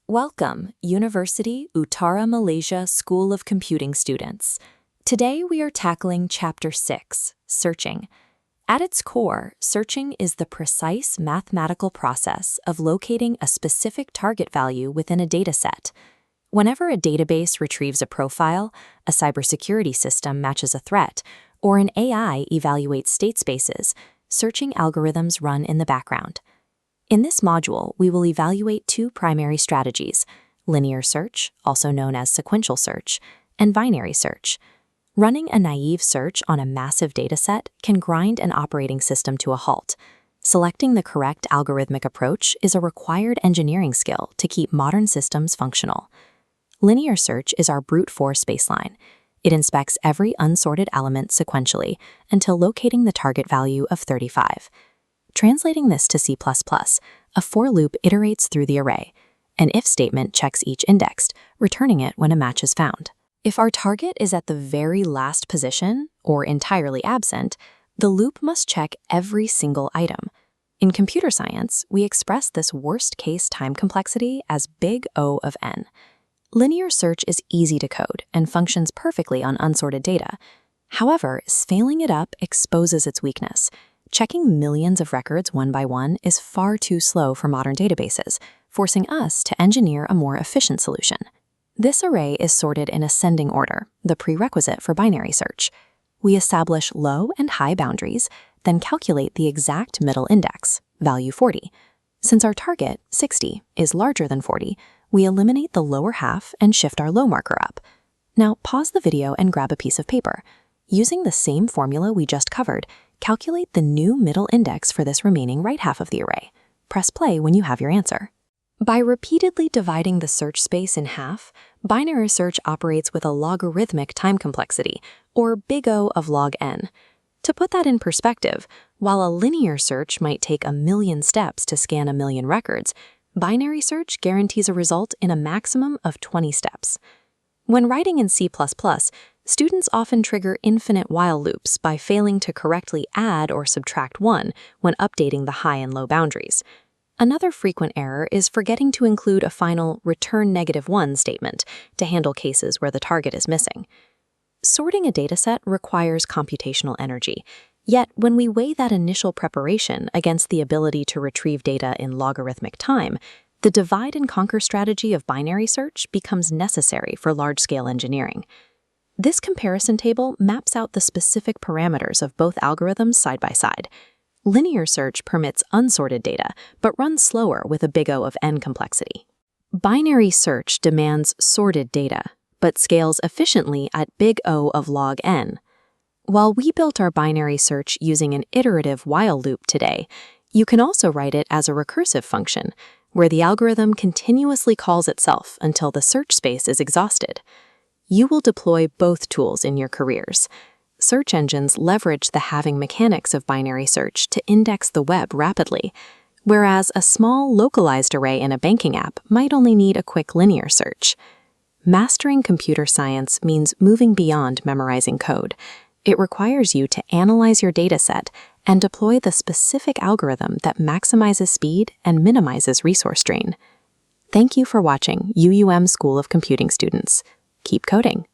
Welcome, University Utara Malaysia School of Computing students. Today we are tackling Chapter 6, Searching. At its core, searching is the precise mathematical process of locating a specific target value within a dataset. Whenever a database retrieves a profile, a cybersecurity system matches a threat, or an AI evaluates state spaces, searching algorithms run in the background. In this module, we will evaluate two primary strategies: linear search, also known as sequential search, and binary search. Running a naive search on a massive dataset can grind an operating system to a halt. Selecting the correct algorithmic approach is a required engineering skill to keep modern systems functional. Linear search is our brute force baseline. It inspects every unsorted element sequentially until locating the target value of 35. Translating this to C++, a for loop iterates through the array. An if statement checks each indexed, returning it when a match is found. If our target is at the very last position, or entirely absent, the loop must check every single item. In computer science, we express this worst-case time complexity as big O of n. Linear search is easy to code and functions perfectly on unsorted data. However, scaling it up exposes its weakness. Checking millions of records one by one is far too slow for modern databases, forcing us to engineer a more efficient solution. This array is sorted in ascending order, the prerequisite for binary search. We establish low and high boundaries, then calculate the exact middle index, value 40. Since our target, 60, is larger than 40, we eliminate the lower half and shift our low marker up. Now pause the video and grab a piece of paper. Using the same formula we just covered, calculate the new middle index for this remaining right half of the array. Press play when you have your answer. By repeatedly dividing the search space in half, binary search operates with a logarithmic time complexity, or big O of log n. To put that in perspective, while a linear search might take 1,000,000 steps to scan 1,000,000 records, binary search guarantees a result in a maximum of 20 steps. When writing in C++, students often trigger infinite while loops by failing to correctly add or subtract 1 when updating the high and low boundaries. Another frequent error is forgetting to include a final return -1 statement to handle cases where the target is missing. Sorting a dataset requires computational energy, yet when we weigh that initial preparation against the ability to retrieve data in logarithmic time, the divide and conquer strategy of binary search becomes necessary for large-scale engineering. This comparison table maps out the specific parameters of both algorithms side by side. Linear search permits unsorted data, but runs slower with a big O of n complexity. Binary search demands sorted data, but scales efficiently at big O of log n. While we built our binary search using an iterative while loop today, you can also write it as a recursive function, where the algorithm continuously calls itself until the search space is exhausted. You will deploy both tools in your careers. Search engines leverage the halving mechanics of binary search to index the web rapidly, whereas a small localized array in a banking app might only need a quick linear search. Mastering computer science means moving beyond memorizing code. It requires you to analyze your dataset and deploy the specific algorithm that maximizes speed and minimizes resource drain. Thank you for watching UUM School of Computing students. Keep coding.